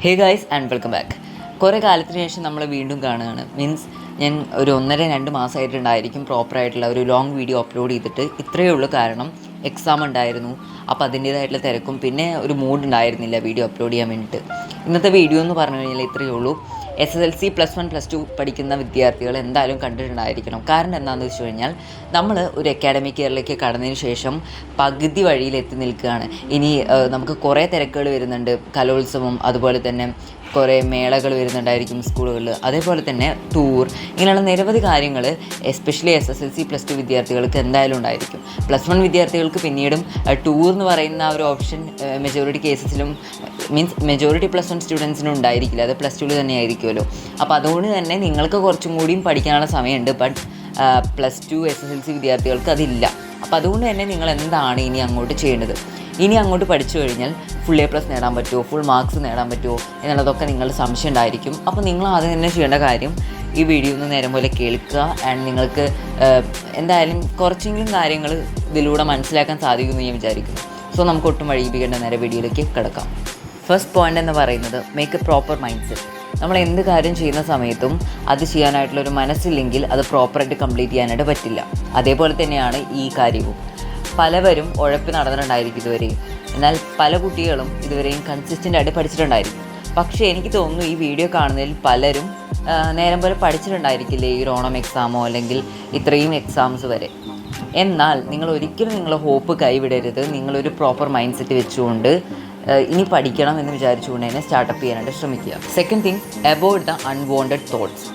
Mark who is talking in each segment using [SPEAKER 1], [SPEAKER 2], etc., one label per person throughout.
[SPEAKER 1] Hey guys and welcome back. കുറേ കാലത്തിന് ശേഷം നമ്മൾ വീണ്ടും കാണുകയാണ്. മീൻസ് ഞാൻ ഒരു 1.5-2 മാസമായിട്ടുണ്ടായിരിക്കും പ്രോപ്പറായിട്ടുള്ള ഒരു ലോങ് വീഡിയോ അപ്ലോഡ് ചെയ്തിട്ട്. ഇത്രയേ ഉള്ളൂ, കാരണം എക്സാം ഉണ്ടായിരുന്നു. അപ്പോൾ അതിൻ്റേതായിട്ടുള്ള തിരക്കും പിന്നെ ഒരു മൂഡ് ഉണ്ടായിരുന്നില്ല വീഡിയോ അപ്ലോഡ് ചെയ്യാൻ വേണ്ടിയിട്ട്. ഇന്നത്തെ വീഡിയോ എന്ന് പറഞ്ഞു കഴിഞ്ഞാൽ ഇത്രയേ ഉള്ളൂ. SSLC +1 +2 പഠിക്കുന്ന വിദ്യാർത്ഥികൾ എന്തായാലും കണ്ടിട്ടുണ്ടായിരിക്കണം. കാരണം എന്താണെന്ന് വെച്ച് കഴിഞ്ഞാൽ നമ്മൾ ഒരു അക്കാഡമിക് ഇയറിലേക്ക് കടന്നതിന് ശേഷം പകുതി വഴിയിൽ എത്തി നിൽക്കുകയാണ്. ഇനി നമുക്ക് കുറേ തിരക്കുകൾ വരുന്നുണ്ട്. കലോത്സവം, അതുപോലെ തന്നെ കുറേ മേളകൾ വരുന്നുണ്ടായിരിക്കും സ്കൂളുകളിൽ, അതേപോലെ തന്നെ ടൂർ, ഇങ്ങനെയുള്ള നിരവധി കാര്യങ്ങൾ എസ്പെഷ്യലി SSLC +2 വിദ്യാർത്ഥികൾക്ക് എന്തായാലും ഉണ്ടായിരിക്കും. +1 വിദ്യാർത്ഥികൾക്ക് പിന്നീടും ടൂർ എന്ന് പറയുന്ന ഒരു ഓപ്ഷൻ മെജോറിറ്റി കേസസിലും മെജോറിറ്റി +1 സ്റ്റുഡൻസിനും ഉണ്ടായിരിക്കില്ല. അത് +2 തന്നെ ആയിരിക്കുമല്ലോ. അപ്പോൾ അതുകൊണ്ട് തന്നെ നിങ്ങൾക്ക് കുറച്ചും കൂടിയും പഠിക്കാനുള്ള സമയമുണ്ട്. ബട്ട് +2 SSLC വിദ്യാർത്ഥികൾക്ക് അതില്ല. അപ്പോൾ അതുകൊണ്ട് തന്നെ നിങ്ങൾ എന്താണ് ഇനി അങ്ങോട്ട് ചെയ്യേണ്ടത്? ഇനി അങ്ങോട്ട് പഠിച്ചു കഴിഞ്ഞാൽ ഫുൾ A+ നേടാൻ പറ്റുമോ, ഫുൾ മാർക്സ് നേടാൻ പറ്റുമോ എന്നുള്ളതൊക്കെ നിങ്ങളുടെ സംശയം ഉണ്ടായിരിക്കും. അപ്പോൾ നിങ്ങൾ ആദ്യം തന്നെ ചെയ്യേണ്ട കാര്യം ഈ വീഡിയോ ഒന്ന് നേരം പോലെ കേൾക്കുക. ആൻഡ് നിങ്ങൾക്ക് എന്തായാലും കുറച്ചെങ്കിലും കാര്യങ്ങൾ ഇതിലൂടെ മനസ്സിലാക്കാൻ സാധിക്കുമെന്ന് ഞാൻ വിചാരിക്കുന്നു. സോ നമുക്ക് ഒട്ടും വഴിയിപ്പിക്കേണ്ട നേരെ വീഡിയോയിലേക്ക് കിടക്കാം. ഫസ്റ്റ് പോയിൻ്റ് എന്ന് പറയുന്നത് make A proper mind set. നമ്മൾ എന്ത് കാര്യം ചെയ്യുന്ന സമയത്തും അത് ചെയ്യാനായിട്ടുള്ളൊരു മനസ്സില്ലെങ്കിൽ അത് പ്രോപ്പറായിട്ട് കംപ്ലീറ്റ് ചെയ്യാനായിട്ട് പറ്റില്ല. അതേപോലെ തന്നെയാണ് ഈ കാര്യവും. പലവരും ഉഴപ്പി നടന്നിട്ടുണ്ടായിരിക്കും ഇതുവരെയും. എന്നാൽ പല കുട്ടികളും ഇതുവരെയും കൺസിസ്റ്റൻ്റായിട്ട് പഠിച്ചിട്ടുണ്ടായിരിക്കും. പക്ഷേ എനിക്ക് തോന്നുന്നു ഈ വീഡിയോ കാണുന്നതിൽ പലരും നേരം പോലെ പഠിച്ചിട്ടുണ്ടായിരിക്കില്ലേ ഈ ഒരു ഓണം എക്സാമോ അല്ലെങ്കിൽ ഇത്രയും എക്സാംസ് വരെ. എന്നാൽ നിങ്ങൾ ഒരിക്കലും നിങ്ങളുടെ ഹോപ്പ് കൈവിടരുത്. നിങ്ങളൊരു പ്രോപ്പർ മൈൻഡ് സെറ്റ് വെച്ചുകൊണ്ട് ഇനി പഠിക്കണം എന്ന് വിചാരിച്ചുകൊണ്ട് തന്നെ സ്റ്റാർട്ടപ്പ് ചെയ്യാനായിട്ട് ശ്രമിക്കുക. Second thing, avoid the unwanted thoughts.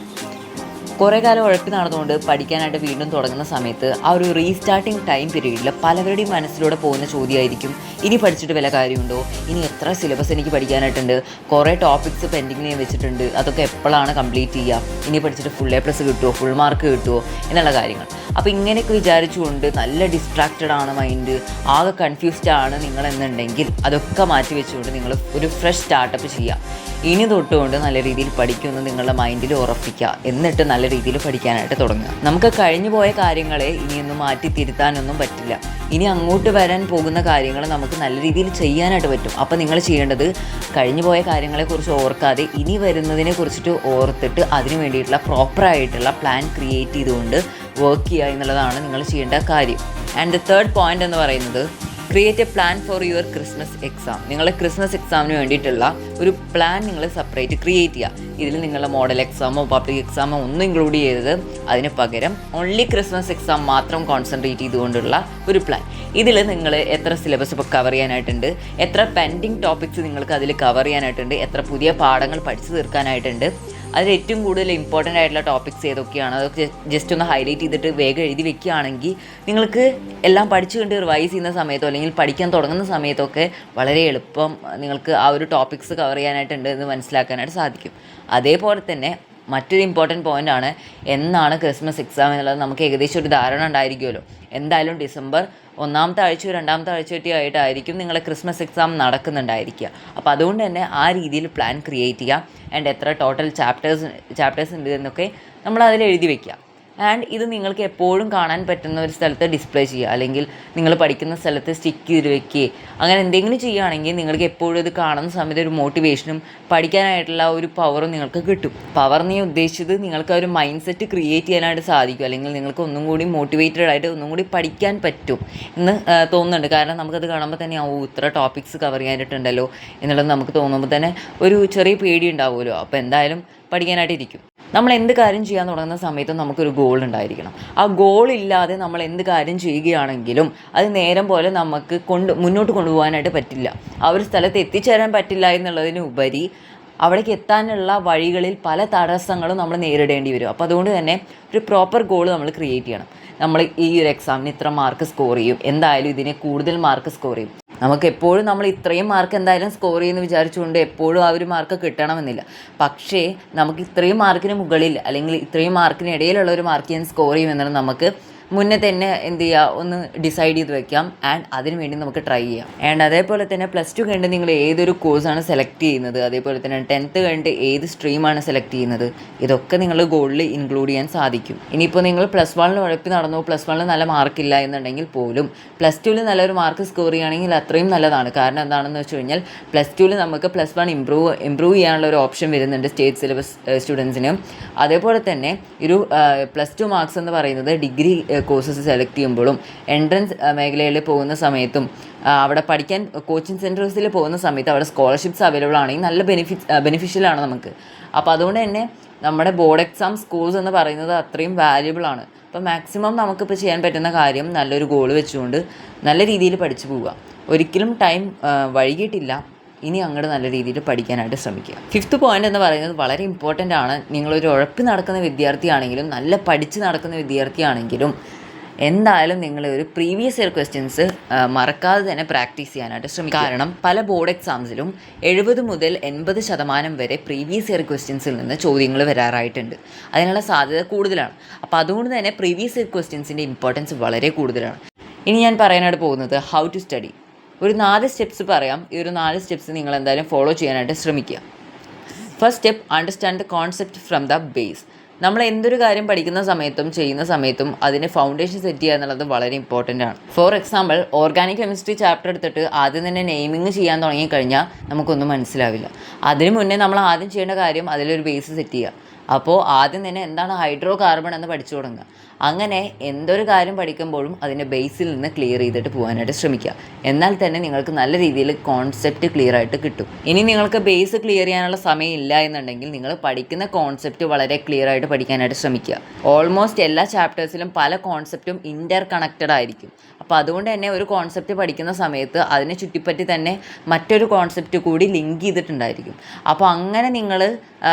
[SPEAKER 1] കുറേ കാലം ഉഴപ്പി നടന്നുകൊണ്ട് പഠിക്കാനായിട്ട് വീണ്ടും തുടങ്ങുന്ന സമയത്ത് ആ ഒരു റീസ്റ്റാർട്ടിങ് ടൈം പീരീഡിൽ പലവരുടെയും മനസ്സിലൂടെ പോകുന്ന ചോദ്യമായിരിക്കും, ഇനി പഠിച്ചിട്ട് വല്ല കാര്യമുണ്ടോ, ഇനി എത്ര സിലബസ് എനിക്ക് പഠിക്കാനായിട്ടുണ്ട്, കുറേ ടോപ്പിക്സ് പെൻഡിങ്ങിൽ ഞാൻ വെച്ചിട്ടുണ്ട്, അതൊക്കെ എപ്പോഴാണ് കംപ്ലീറ്റ് ചെയ്യുക, ഇനി പഠിച്ചിട്ട് ഫുൾ A+ കിട്ടുമോ, ഫുൾ മാർക്ക് കിട്ടുമോ എന്നുള്ള കാര്യങ്ങൾ. അപ്പോൾ ഇങ്ങനെയൊക്കെ വിചാരിച്ചുകൊണ്ട് നല്ല ഡിസ്ട്രാക്റ്റഡ് ആണ് മൈൻഡ്, ആകെ കൺഫ്യൂസ്ഡ് ആണ് നിങ്ങളെന്നുണ്ടെങ്കിൽ അതൊക്കെ മാറ്റി വെച്ചുകൊണ്ട് നിങ്ങൾ ഒരു ഫ്രഷ് സ്റ്റാർട്ടപ്പ് ചെയ്യുക. ഇനി തൊട്ടുകൊണ്ട് നല്ല രീതിയിൽ പഠിക്കുമെന്ന് നിങ്ങളുടെ മൈൻഡിൽ ഉറപ്പിക്കുക. എന്നിട്ട് നല്ല രീതിയിൽ പഠിക്കാനായിട്ട് തുടങ്ങുക. നമുക്ക് കഴിഞ്ഞു പോയ കാര്യങ്ങളെ ഇനിയൊന്നും മാറ്റി തിരുത്താനൊന്നും പറ്റില്ല. ഇനി അങ്ങോട്ട് വരാൻ പോകുന്ന കാര്യങ്ങൾ നമുക്ക് നല്ല രീതിയിൽ ചെയ്യാനായിട്ട് പറ്റും. അപ്പോൾ നിങ്ങൾ ചെയ്യേണ്ടത് കഴിഞ്ഞു പോയ കാര്യങ്ങളെക്കുറിച്ച് ഓർക്കാതെ ഇനി വരുന്നതിനെ കുറിച്ചിട്ട് ഓർത്തിട്ട് അതിന് വേണ്ടിയിട്ടുള്ള പ്രോപ്പറായിട്ടുള്ള പ്ലാൻ ക്രിയേറ്റ് ചെയ്തുകൊണ്ട് വർക്ക് ചെയ്യുക എന്നുള്ളതാണ് നിങ്ങൾ ചെയ്യേണ്ട കാര്യം. ആൻഡ് ദ തേർഡ് പോയിൻ്റ് എന്ന് പറയുന്നത്, create A plan for your Christmas exam. നിങ്ങളുടെ ക്രിസ്മസ് എക്സാമിന് വേണ്ടിയിട്ടുള്ള ഒരു പ്ലാൻ നിങ്ങൾ സെപ്പറേറ്റ് ക്രിയേറ്റ് ചെയ്യുക. ഇതിൽ നിങ്ങളുടെ മോഡൽ എക്സാമോ പബ്ലിക് എക്സാമോ ഒന്നും ഇൻക്ലൂഡ് ചെയ്തത്, അതിന് പകരം ഓൺലി ക്രിസ്മസ് എക്സാം മാത്രം കോൺസെൻട്രേറ്റ് ചെയ്തുകൊണ്ടുള്ള ഒരു പ്ലാൻ. ഇതിൽ നിങ്ങൾ എത്ര സിലബസ് ഇപ്പോൾ കവർ ചെയ്യാനായിട്ടുണ്ട്, എത്ര പെൻഡിങ് ടോപ്പിക്സ് നിങ്ങൾക്ക് അതിൽ കവർ ചെയ്യാനായിട്ടുണ്ട്, എത്ര പുതിയ പാഠങ്ങൾ പഠിച്ചു തീർക്കാനായിട്ടുണ്ട്, അതിൽ ഏറ്റവും കൂടുതൽ ഇമ്പോർട്ടൻ്റ് ആയിട്ടുള്ള ടോപ്പിക്സ് ഏതൊക്കെയാണ്, അതൊക്കെ ജസ്റ്റ് ഒന്ന് ഹൈലൈറ്റ് ചെയ്തിട്ട് വേഗം എഴുതി വെക്കുകയാണെങ്കിൽ നിങ്ങൾക്ക് എല്ലാം പഠിച്ചു കണ്ട് റിവൈസ് ചെയ്യുന്ന സമയത്തോ അല്ലെങ്കിൽ പഠിക്കാൻ തുടങ്ങുന്ന സമയത്തൊക്കെ വളരെ എളുപ്പം നിങ്ങൾക്ക് ആ ഒരു ടോപ്പിക്സ് കവർ ചെയ്യാനായിട്ടുണ്ട് എന്ന് മനസ്സിലാക്കാനായിട്ട് സാധിക്കും. അതേപോലെ തന്നെ മറ്റൊരു ഇമ്പോർട്ടൻറ്റ് പോയിൻ്റാണ്, എന്നാണ് ക്രിസ്മസ് എക്സാം എന്നുള്ളത് നമുക്ക് ഏകദേശം ഒരു ധാരണ ഉണ്ടായിരിക്കുമല്ലോ. എന്തായാലും ഡിസംബർ 1-ാമത്തെ ആഴ്ചയോ 2-ാമത്തെ ആഴ്ചയോ ആയിട്ടായിരിക്കും നിങ്ങളെ ക്രിസ്മസ് എക്സാം നടക്കുന്നുണ്ടായിരിക്കുക. അപ്പോൾ അതുകൊണ്ട് തന്നെ ആ രീതിയിൽ പ്ലാൻ ക്രിയേറ്റ് ചെയ്യുക. ആൻഡ് എത്ര ടോട്ടൽ ചാപ്റ്റേഴ്സ് ഉണ്ട് എന്നൊക്കെ നമ്മൾ അതിൽ എഴുതി വയ്ക്കുക. ആൻഡ് ഇത് നിങ്ങൾക്ക് എപ്പോഴും കാണാൻ പറ്റുന്ന ഒരു സ്ഥലത്ത് ഡിസ്പ്ലേ ചെയ്യുക, അല്ലെങ്കിൽ നിങ്ങൾ പഠിക്കുന്ന സ്ഥലത്ത് സ്റ്റിക്ക് ചെയ്ത് വെക്കുകയോ അങ്ങനെ എന്തെങ്കിലും ചെയ്യുകയാണെങ്കിൽ നിങ്ങൾക്ക് എപ്പോഴും ഇത് കാണുന്ന സമയത്ത് ഒരു മോട്ടിവേഷനും പഠിക്കാനായിട്ടുള്ള ഒരു പവറും നിങ്ങൾക്ക് കിട്ടും. പവർ നീ ഉദ്ദേശിച്ചത് നിങ്ങൾക്ക് ഒരു മൈൻഡ് സെറ്റ് ക്രിയേറ്റ് ചെയ്യാനായിട്ട് സാധിക്കും, അല്ലെങ്കിൽ നിങ്ങൾക്ക് ഒന്നും കൂടി മോട്ടിവേറ്റഡ് ആയിട്ട് ഒന്നും കൂടി പഠിക്കാൻ പറ്റും എന്ന് തോന്നുന്നുണ്ട്. കാരണം നമുക്കത് കാണുമ്പോൾ തന്നെ ഇത്ര ടോപ്പിക്സ് കവർ ചെയ്യാനായിട്ടുണ്ടല്ലോ എന്നുള്ളത് നമുക്ക് തോന്നുമ്പോൾ തന്നെ ഒരു ചെറിയ പേടി ഉണ്ടാവുമല്ലോ. അപ്പോൾ എന്തായാലും പഠിക്കാനായിട്ടിരിക്കും. നമ്മൾ എന്ത് കാര്യം ചെയ്യാൻ തുടങ്ങുന്ന സമയത്തും നമുക്കൊരു ഗോൾ ഉണ്ടായിരിക്കണം. ആ ഗോൾ ഇല്ലാതെ നമ്മൾ എന്ത് കാര്യം ചെയ്യുകയാണെങ്കിലും അത് നേരം പോലെ നമുക്ക് മുന്നോട്ട് കൊണ്ടുപോകാനായിട്ട് പറ്റില്ല. ആ ഒരു സ്ഥലത്ത് എത്തിച്ചേരാൻ പറ്റില്ല എന്നുള്ളതിന് ഉപരി അവിടേക്ക് എത്താനുള്ള വഴികളിൽ പല തടസ്സങ്ങളും നമ്മൾ നേരിടേണ്ടി വരും. അപ്പോൾ അതുകൊണ്ട് തന്നെ ഒരു പ്രോപ്പർ ഗോൾ നമ്മൾ ക്രിയേറ്റ് ചെയ്യണം. നമ്മൾ ഈ ഒരു എക്സാമിന് ഇത്ര മാർക്ക് സ്കോർ ചെയ്യും, എന്തായാലും ഇതിനെ കൂടുതൽ മാർക്ക് സ്കോർ ചെയ്യും. നമുക്ക് എപ്പോഴും നമ്മൾ ഇത്രയും മാർക്ക് എന്തായാലും സ്കോർ ചെയ്യുമെന്ന് വിചാരിച്ചുകൊണ്ട് എപ്പോഴും ആ ഒരു മാർക്ക് കിട്ടണമെന്നില്ല. പക്ഷേ നമുക്ക് ഇത്രയും മാർക്കിന് മുകളിൽ അല്ലെങ്കിൽ ഇത്രയും മാർക്കിന് ഇടയിലുള്ള ഒരു മാർക്ക് ഞാൻ സ്കോർ ചെയ്യുമെന്നാണ് നമുക്ക് മുന്നേ തന്നെ എന്ത് ചെയ്യുക, ഒന്ന് ഡിസൈഡ് ചെയ്ത് വെക്കാം ആൻഡ് അതിന് വേണ്ടി നമുക്ക് ട്രൈ ചെയ്യാം. ആൻഡ് അതേപോലെ തന്നെ +2 കഴിഞ്ഞിട്ട് നിങ്ങൾ ഏതൊരു കോഴ്സാണ് സെലക്ട് ചെയ്യുന്നത്, അതേപോലെ തന്നെ 10th കഴിഞ്ഞിട്ട് ഏത് സ്ട്രീമാണ് സെലക്ട് ചെയ്യുന്നത്, ഇതൊക്കെ നിങ്ങൾ ഗോളിൽ ഇൻക്ലൂഡ് ചെയ്യാൻ സാധിക്കും. ഇനിയിപ്പോൾ നിങ്ങൾ +1 ഉഴപ്പി നടന്നു, +1 നല്ല മാർക്കില്ല എന്നുണ്ടെങ്കിൽ പോലും +2 നല്ലൊരു മാർക്ക് സ്കോർ ചെയ്യുകയാണെങ്കിൽ അത്രയും നല്ലതാണ്. കാരണം എന്താണെന്ന് വെച്ച് കഴിഞ്ഞാൽ +2 നമുക്ക് +1 ഇമ്പ്രൂവ് ചെയ്യാനുള്ള ഒരു ഓപ്ഷൻ വരുന്നുണ്ട് സ്റ്റേറ്റ് സിലബസ് സ്റ്റുഡൻസിന്. അതേപോലെ തന്നെ ഒരു +2 മാർക്സ് എന്ന് പറയുന്നത് ഡിഗ്രി കോഴ്സസ് സെലക്ട് ചെയ്യുമ്പോഴും എൻട്രൻസ് മേഖലയിൽ പോകുന്ന സമയത്തും അവിടെ പഠിക്കാൻ കോച്ചിങ് സെൻറ്റേഴ്സിൽ പോകുന്ന സമയത്ത് അവിടെ സ്കോളർഷിപ്സ് അവൈലബിൾ ആണെങ്കിൽ നല്ല ബെനിഫിഷ്യലാണ് നമുക്ക്. അപ്പോൾ അതുകൊണ്ട് തന്നെ നമ്മുടെ ബോർഡ് എക്സാം സ്കോർസ് എന്ന് പറയുന്നത് അത്രയും വാല്യുബിൾ ആണ്. അപ്പോൾ മാക്സിമം നമുക്കിപ്പോൾ ചെയ്യാൻ പറ്റുന്ന കാര്യം നല്ലൊരു ഗോൾ വെച്ചുകൊണ്ട് നല്ല രീതിയിൽ പഠിച്ചു പോവുക. ഒരിക്കലും ടൈം വൈകിട്ടില്ല, ഇനി അങ്ങോട്ട് നല്ല രീതിയിൽ പഠിക്കാനായിട്ട് ശ്രമിക്കുക. 5th പോയിന്റ് എന്ന് പറയുന്നത് വളരെ ഇമ്പോർട്ടൻ്റ് ആണ്. നിങ്ങളൊരു ഉഴപ്പി നടക്കുന്ന വിദ്യാർത്ഥിയാണെങ്കിലും നല്ല പഠിച്ച് നടക്കുന്ന വിദ്യാർത്ഥിയാണെങ്കിലും എന്തായാലും നിങ്ങൾ ഒരു പ്രീവിയസ് ഇയർ ക്വസ്റ്റ്യൻസ് മറക്കാതെ തന്നെ പ്രാക്ടീസ് ചെയ്യാനായിട്ട് ശ്രമിക്കുക. കാരണം പല ബോർഡ് എക്സാംസിലും 70 മുതൽ 80% വരെ പ്രീവിയസ് ഇയർ ക്വസ്റ്റ്യൻസിൽ നിന്ന് ചോദ്യങ്ങൾ വരാറായിട്ടുണ്ട്. അതിനുള്ള സാധ്യത കൂടുതലാണ്. അപ്പോൾ അതുകൊണ്ട് തന്നെ പ്രീവിയസ് ഇയർ ക്വസ്റ്റ്യൻസിൻ്റെ ഇമ്പോർട്ടൻസ് വളരെ കൂടുതലാണ്. ഇനി ഞാൻ പറയാനായിട്ട് പോകുന്നത് ഹൗ ടു സ്റ്റഡി. ഒരു 4 സ്റ്റെപ്സ് പറയാം. ഈ ഒരു 4 സ്റ്റെപ്സ് നിങ്ങൾ എന്തായാലും ഫോളോ ചെയ്യാനായിട്ട് ശ്രമിക്കുക. First step, understand the concept from the base. നമ്മൾ എന്തൊരു കാര്യം പഠിക്കുന്ന സമയത്തും ചെയ്യുന്ന സമയത്തും അതിന് ഫൗണ്ടേഷൻ സെറ്റ് ചെയ്യുക എന്നുള്ളത് വളരെ ഇമ്പോർട്ടൻ്റ് ആണ്. For example, organic chemistry chapter എടുത്തിട്ട് ആദ്യം തന്നെ നെയിമിങ് ചെയ്യാൻ തുടങ്ങിക്കഴിഞ്ഞാൽ നമുക്കൊന്നും മനസ്സിലാവില്ല. അതിന് മുന്നേ നമ്മൾ ആദ്യം ചെയ്യേണ്ട കാര്യം അതിലൊരു ബേസ് സെറ്റ് ചെയ്യുക. അപ്പോൾ ആദ്യം തന്നെ എന്താണ് ഹൈഡ്രോ കാർബൺ എന്ന് പഠിച്ചു തുടങ്ങുക. അങ്ങനെ എന്തൊരു കാര്യം പഠിക്കുമ്പോഴും അതിൻ്റെ ബേസിൽ നിന്ന് ക്ലിയർ ചെയ്തിട്ട് പോകാനായിട്ട് ശ്രമിക്കുക. എന്നാൽ തന്നെ നിങ്ങൾക്ക് നല്ല രീതിയിൽ കോൺസെപ്റ്റ് ക്ലിയർ ആയിട്ട് കിട്ടും. ഇനി നിങ്ങൾക്ക് ബേസ് ക്ലിയർ ചെയ്യാനുള്ള സമയം ഇല്ല എന്നുണ്ടെങ്കിൽ നിങ്ങൾ പഠിക്കുന്ന കോൺസെപ്റ്റ് വളരെ ക്ലിയർ ആയിട്ട് പഠിക്കാനായിട്ട് ശ്രമിക്കുക. ഓൾമോസ്റ്റ് എല്ലാ ചാപ്റ്റേഴ്സിലും പല കോൺസെപ്റ്റും ഇൻ്റർ കണക്റ്റഡ് ആയിരിക്കും. അപ്പോൾ അതുകൊണ്ട് തന്നെ ഒരു കോൺസെപ്റ്റ് പഠിക്കുന്ന സമയത്ത് അതിനെ ചുറ്റിപ്പറ്റി തന്നെ മറ്റൊരു കോൺസെപ്റ്റ് കൂടി ലിങ്ക് ചെയ്തിട്ടുണ്ടായിരിക്കും. അപ്പോൾ അങ്ങനെ നിങ്ങൾ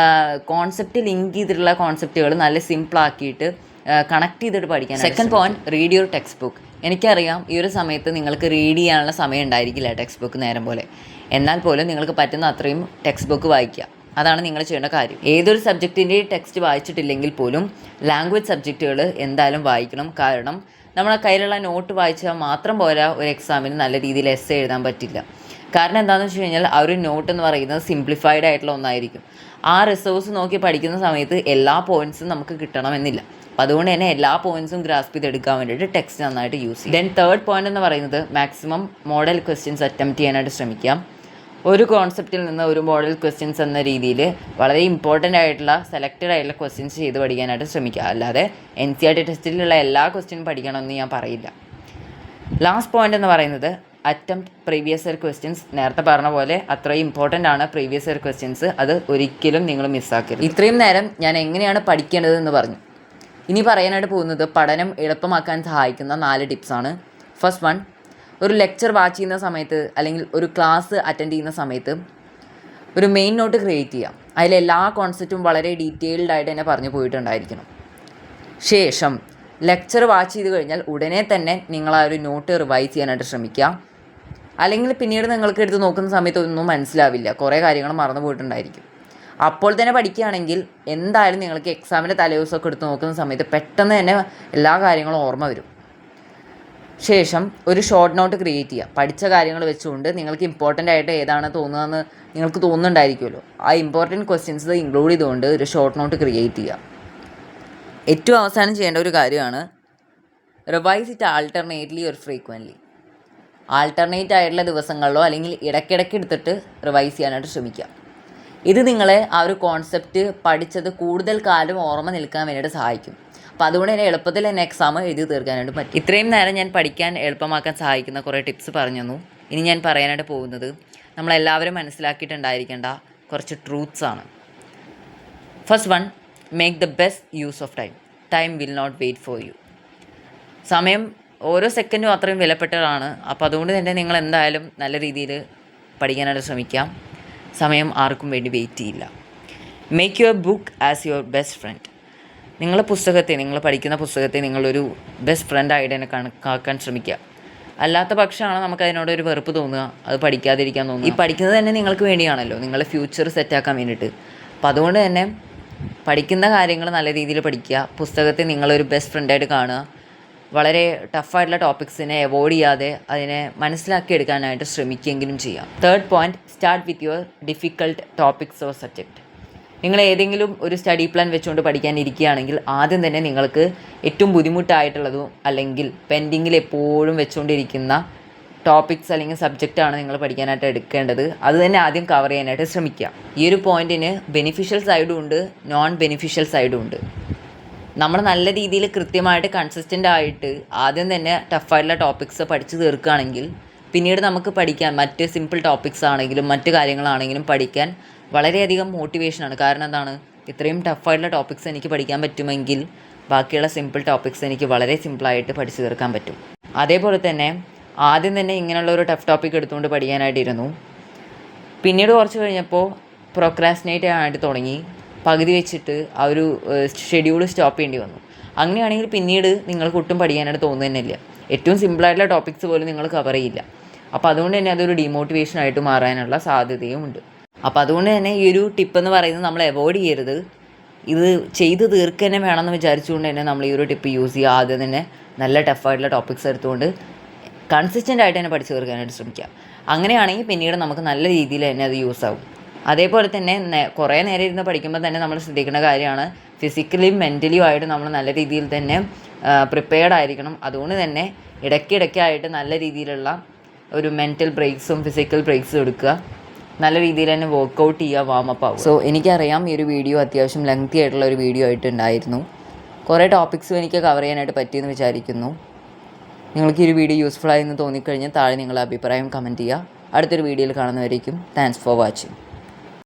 [SPEAKER 1] കോൺസെപ്റ്റ് ലിങ്ക് ചെയ്തിട്ടുള്ള കോൺസെപ്റ്റുകൾ നല്ല സിമ്പിളാക്കിയിട്ട് കണക്ട് ചെയ്തിട്ട് പഠിക്കാൻ. Second point, read your text book. എനിക്കറിയാം ഈ ഒരു സമയത്ത് നിങ്ങൾക്ക് റീഡ് ചെയ്യാനുള്ള സമയം ഉണ്ടായിരിക്കില്ല ടെക്സ്റ്റ് ബുക്ക് നേരം പോലെ. എന്നാൽ പോലും നിങ്ങൾക്ക് പറ്റുന്ന അത്രയും ടെക്സ്റ്റ് ബുക്ക് വായിക്കുക. അതാണ് നിങ്ങൾ ചെയ്യേണ്ട കാര്യം. ഏതൊരു സബ്ജക്റ്റിൻ്റെ ടെക്സ്റ്റ് വായിച്ചിട്ടില്ലെങ്കിൽ പോലും ലാംഗ്വേജ് സബ്ജക്റ്റുകൾ എന്തായാലും വായിക്കണം. കാരണം നമ്മളെ കയ്യിലുള്ള നോട്ട് വായിച്ചാൽ മാത്രം പോരാ ഒരു എക്സാമിന് നല്ല രീതിയിൽ എസ്സേ എഴുതാൻ പറ്റില്ല. കാരണം എന്താണെന്ന് വെച്ച് കഴിഞ്ഞാൽ ആ ഒരു നോട്ട് എന്ന് പറയുന്നത് സിംപ്ലിഫൈഡ് ആയിട്ടുള്ള ഒന്നായിരിക്കും. ആ റിസോഴ്സ് നോക്കി പഠിക്കുന്ന സമയത്ത് എല്ലാ പോയിൻറ്റ്സും നമുക്ക് കിട്ടണമെന്നില്ല. അപ്പോൾ അതുകൊണ്ട് തന്നെ എല്ലാ പോയിൻറ്റ്സും ഗ്രാസ്പ് ചെയ്തെടുക്കാൻ വേണ്ടിയിട്ട് ടെക്സ്റ്റ് നന്നായിട്ട് യൂസ് ചെയ്യും. ദെൻ തേർഡ് പോയിന്റ് എന്ന് പറയുന്നത് മാക്സിമം മോഡൽ ക്വസ്റ്റ്യൻസ് അറ്റംപ്റ്റ് ചെയ്യാനായിട്ട് ശ്രമിക്കാം. ഒരു കോൺസെപ്റ്റിൽ നിന്ന് ഒരു മോഡൽ ക്വസ്റ്റ്യൻസ് എന്ന രീതിയിൽ വളരെ ഇമ്പോർട്ടൻ്റ് ആയിട്ടുള്ള സെലക്റ്റഡ് ആയിട്ടുള്ള ക്വസ്റ്റ്യൻസ് ചെയ്ത് പഠിക്കാനായിട്ട് ശ്രമിക്കുക. അല്ലാതെ NCERT ടെസ്റ്റിലുള്ള എല്ലാ ക്വസ്റ്റ്യനും പഠിക്കണമെന്ന് ഞാൻ പറയില്ല. ലാസ്റ്റ് പോയിന്റ് എന്ന് പറയുന്നത് അറ്റംപ്റ്റ് പ്രീവിയസ് ഇയർ ക്വസ്റ്റ്യൻസ്. നേരത്തെ പറഞ്ഞ പോലെ അത്രയും ഇമ്പോർട്ടൻ്റ് ആണ് പ്രീവിയസ് ഇയർ ക്വസ്റ്റ്യൻസ്. അത് ഒരിക്കലും നിങ്ങൾ മിസ്സാക്കരുത്. ഇത്രയും നേരം ഞാൻ എങ്ങനെയാണ് പഠിക്കേണ്ടതെന്ന് പറഞ്ഞു. ഇനി പറയാനായിട്ട് പോകുന്നത് പഠനം എളുപ്പമാക്കാൻ സഹായിക്കുന്ന 4 ടിപ്സാണ്. ഫസ്റ്റ് വൺ, ഒരു ലെക്ചർ വാച്ച് ചെയ്യുന്ന സമയത്ത് അല്ലെങ്കിൽ ഒരു ക്ലാസ് അറ്റൻഡ് ചെയ്യുന്ന സമയത്ത് ഒരു മെയിൻ നോട്ട് ക്രിയേറ്റ് ചെയ്യാം. അതിലെല്ലാ കോൺസെപ്റ്റും വളരെ ഡീറ്റെയിൽഡ് ആയിട്ട് തന്നെ പറഞ്ഞു പോയിട്ടുണ്ടായിരിക്കണം. ശേഷം ലെക്ചർ വാച്ച് ചെയ്ത് കഴിഞ്ഞാൽ ഉടനെ തന്നെ നിങ്ങൾ ആ ഒരു നോട്ട് റിവൈസ് ചെയ്യാനായിട്ട് ശ്രമിക്കുക. അല്ലെങ്കിൽ പിന്നീട് നിങ്ങൾക്ക് എടുത്ത് നോക്കുന്ന സമയത്ത് ഒന്നും മനസ്സിലാവില്ല, കുറേ കാര്യങ്ങൾ മറന്നു പോയിട്ടുണ്ടായിരിക്കും. അപ്പോൾ തന്നെ പഠിക്കുകയാണെങ്കിൽ എന്തായാലും നിങ്ങൾക്ക് എക്സാമിൻ്റെ തലേദിവസമൊക്കെ എടുത്ത് നോക്കുന്ന സമയത്ത് പെട്ടെന്ന് തന്നെ എല്ലാ കാര്യങ്ങളും ഓർമ്മ വരും. ശേഷം ഒരു ഷോർട്ട് നോട്ട് ക്രിയേറ്റ് ചെയ്യുക. പഠിച്ച കാര്യങ്ങൾ വെച്ചുകൊണ്ട് നിങ്ങൾക്ക് ഇമ്പോർട്ടൻ്റ് ആയിട്ട് ഏതാണ് തോന്നുന്നതെന്ന് നിങ്ങൾക്ക് തോന്നുന്നുണ്ടായിരിക്കുമല്ലോ. ആ ഇമ്പോർട്ടൻറ്റ് ക്വസ്റ്റ്യൻസ് ഇൻക്ലൂഡ് ചെയ്തുകൊണ്ട് ഒരു ഷോർട്ട് നോട്ട് ക്രിയേറ്റ് ചെയ്യുക. ഏറ്റവും അവസാനം ചെയ്യേണ്ട ഒരു കാര്യമാണ് revise it alternately or frequently. Alternate ആയിട്ടുള്ള ദിവസങ്ങളിലോ അല്ലെങ്കിൽ ഇടയ്ക്കിടയ്ക്ക് എടുത്തിട്ട് റിവൈസ് ചെയ്യാനായിട്ട് ശ്രമിക്കുക. ഇത് നിങ്ങളെ ആ ഒരു കോൺസെപ്റ്റ് പഠിച്ചത് കൂടുതൽ കാലം ഓർമ്മ നിൽക്കാൻ വേണ്ടിയിട്ട് സഹായിക്കും. അപ്പോൾ അതുകൊണ്ട് തന്നെ എളുപ്പത്തിൽ തന്നെ എക്സാം എഴുതി തീർക്കാനായിട്ട് പറ്റും. ഇത്രയും നേരം ഞാൻ പഠിക്കാൻ എളുപ്പമാക്കാൻ സഹായിക്കുന്ന കുറേ ടിപ്സ് പറഞ്ഞു തന്നു. ഇനി ഞാൻ പറയാനായിട്ട് പോകുന്നത് നമ്മളെല്ലാവരും മനസ്സിലാക്കിയിട്ടുണ്ടായിരിക്കേണ്ട കുറച്ച് ട്രൂത്ത്സ് ആണ്. First one, make the best use of time. Time will not wait for you. സമയം ഓരോ സെക്കൻഡും അത്രയും വിലപ്പെട്ടതാണ്. അപ്പോൾ അതുകൊണ്ട് തന്നെ നിങ്ങൾ എന്തായാലും നല്ല രീതിയിൽ പഠിക്കാനായിട്ട് ശ്രമിക്കാം. സമയം ആർക്കും വേണ്ടി വെയിറ്റ് ചെയ്യില്ല. Make your book as your best friend. നിങ്ങൾ പഠിക്കുന്ന പുസ്തകത്തെ നിങ്ങളൊരു ബെസ്റ്റ് ഫ്രണ്ടായിട്ട് തന്നെ കണക്കാക്കാൻ ശ്രമിക്കുക. അല്ലാത്ത പക്ഷമാണ് നമുക്ക് അതിനോടൊരു വെറുപ്പ് തോന്നുക, അത് പഠിക്കാതിരിക്കാൻ തോന്നുക. ഈ പഠിക്കുന്നത് തന്നെ നിങ്ങൾക്ക് വേണ്ടിയാണല്ലോ, നിങ്ങളുടെ ഫ്യൂച്ചർ സെറ്റാക്കാൻ വേണ്ടിയിട്ട്. അപ്പോൾ അതുകൊണ്ട് തന്നെ പഠിക്കുന്ന കാര്യങ്ങൾ നല്ല രീതിയിൽ പഠിക്കുക. പുസ്തകത്തെ നിങ്ങളൊരു ബെസ്റ്റ് ഫ്രണ്ടായിട്ട് കാണുക. വളരെ ടഫായിട്ടുള്ള ടോപ്പിക്സിനെ അവോയ്ഡ് ചെയ്യാതെ അതിനെ മനസ്സിലാക്കിയെടുക്കാനായിട്ട് ശ്രമിക്കുകയെങ്കിലും ചെയ്യാം. Third point, start with your difficult topics or subject. നിങ്ങൾ ഏതെങ്കിലും ഒരു സ്റ്റഡി പ്ലാൻ വെച്ചുകൊണ്ട് പഠിക്കാനിരിക്കുകയാണെങ്കിൽ ആദ്യം തന്നെ നിങ്ങൾക്ക് ഏറ്റവും ബുദ്ധിമുട്ടായിട്ടുള്ളതും അല്ലെങ്കിൽ പെൻഡിങ്ങിൽ എപ്പോഴും വെച്ചുകൊണ്ടിരിക്കുന്ന ടോപ്പിക്സ് അല്ലെങ്കിൽ സബ്ജക്റ്റാണ് നിങ്ങൾ പഠിക്കാനായിട്ട് എടുക്കേണ്ടത്. അത് തന്നെ ആദ്യം കവർ ചെയ്യാനായിട്ട് ശ്രമിക്കുക. ഈ ഒരു പോയിൻറ്റിന് ബെനിഫിഷ്യൽ സൈഡും ഉണ്ട്, നോൺ ബെനിഫിഷ്യൽ സൈഡും ഉണ്ട്. നമ്മൾ നല്ല രീതിയിൽ കൃത്യമായിട്ട് കൺസിസ്റ്റൻ്റ് ആയിട്ട് ആദ്യം തന്നെ ടഫായിട്ടുള്ള ടോപ്പിക്സ് പഠിച്ച് തീർക്കുകയാണെങ്കിൽ പിന്നീട് നമുക്ക് പഠിക്കാൻ മറ്റ് സിമ്പിൾ ടോപ്പിക്സ് ആണെങ്കിലും മറ്റ് കാര്യങ്ങളാണെങ്കിലും പഠിക്കാൻ വളരെയധികം മോട്ടിവേഷനാണ്. കാരണം എന്താണ്, ഇത്രയും ടഫായിട്ടുള്ള ടോപ്പിക്സ് എനിക്ക് പഠിക്കാൻ പറ്റുമെങ്കിൽ ബാക്കിയുള്ള സിമ്പിൾ ടോപ്പിക്സ് എനിക്ക് വളരെ സിമ്പിളായിട്ട് പഠിച്ചു തീർക്കാൻ പറ്റും. അതേപോലെ തന്നെ ആദ്യം തന്നെ ഇങ്ങനെയുള്ള ഒരു ടഫ് ടോപ്പിക് എടുത്തുകൊണ്ട് പഠിക്കാനായിട്ടിരുന്നു. പിന്നീട് കുറച്ച് കഴിഞ്ഞപ്പോൾ പ്രൊക്രാസ്റ്റിനേറ്റ് ചെയ്യാനായിട്ട് തുടങ്ങി. പകുതി വെച്ചിട്ട് ആ ഒരു ഷെഡ്യൂൾ സ്റ്റോപ്പ് ചെയ്യേണ്ടി വന്നു. അങ്ങനെയാണെങ്കിൽ പിന്നീട് നിങ്ങൾക്ക് ഒട്ടും പഠിക്കാനായിട്ട് തോന്നുന്നില്ല. ഏറ്റവും സിമ്പിളായിട്ടുള്ള ടോപ്പിക്സ് പോലും നിങ്ങൾ കവർ ചെയ്യില്ല. അപ്പോൾ അതുകൊണ്ട് തന്നെ അതൊരു ഡിമോട്ടിവേഷനായിട്ട് മാറാനുള്ള സാധ്യതയും ഉണ്ട്. അപ്പോൾ അതുകൊണ്ട് തന്നെ ഈ ഒരു ടിപ്പ് എന്ന് പറയുന്നത് നമ്മൾ അവോയ്ഡ് ചെയ്യരുത്. ഇത് ചെയ്ത് തീർക്കുക തന്നെ വേണമെന്ന് വിചാരിച്ചുകൊണ്ട് തന്നെ നമ്മൾ ഈ ഒരു ടിപ്പ് യൂസ് ചെയ്യുക. ആദ്യം തന്നെ നല്ല ടഫായിട്ടുള്ള ടോപ്പിക്സ് എടുത്തുകൊണ്ട് കൺസിസ്റ്റൻ്റ് ആയിട്ട് തന്നെ പഠിച്ചു തീർക്കാനായിട്ട് ശ്രമിക്കുക. അങ്ങനെയാണെങ്കിൽ പിന്നീട് നമുക്ക് നല്ല രീതിയിൽ തന്നെ അത് യൂസ് ആവും. അതേപോലെ തന്നെ കുറേ നേരം ഇരുന്ന് പഠിക്കുമ്പോൾ തന്നെ നമ്മൾ ശ്രദ്ധിക്കേണ്ട കാര്യമാണ്, ഫിസിക്കലിയും മെൻ്റലിയും ആയിട്ട് നമ്മൾ നല്ല രീതിയിൽ തന്നെ പ്രിപ്പയർഡ് ആയിരിക്കണം. അതുകൊണ്ട് തന്നെ ഇടയ്ക്കിടയ്ക്കായിട്ട് നല്ല രീതിയിലുള്ള ഒരു മെൻ്റൽ ബ്രേക്സും ഫിസിക്കൽ ബ്രേക്സും എടുക്കുക. നല്ല രീതിയിൽ തന്നെ വർക്കൗട്ട് ചെയ്യുക, വാമപ്പ് ആവുക. സോ എനിക്കറിയാം ഈ ഒരു വീഡിയോ അത്യാവശ്യം ലെങ്തി ആയിട്ടുള്ള ഒരു വീഡിയോ ആയിട്ടുണ്ടായിരുന്നു. കുറേ ടോപ്പിക്സും എനിക്ക് കവർ ചെയ്യാനായിട്ട് പറ്റിയെന്ന് വിചാരിക്കുന്നു. നിങ്ങൾക്ക് ഈ ഒരു വീഡിയോ യൂസ്ഫുൾ ആയെന്ന് തോന്നിക്കഴിഞ്ഞാൽ താഴെ നിങ്ങളുടെ അഭിപ്രായം കമൻറ്റ് ചെയ്യുക. അടുത്തൊരു വീഡിയോയിൽ കാണുന്നവരേക്കും താങ്ക്സ് ഫോർ വാച്ചിങ്.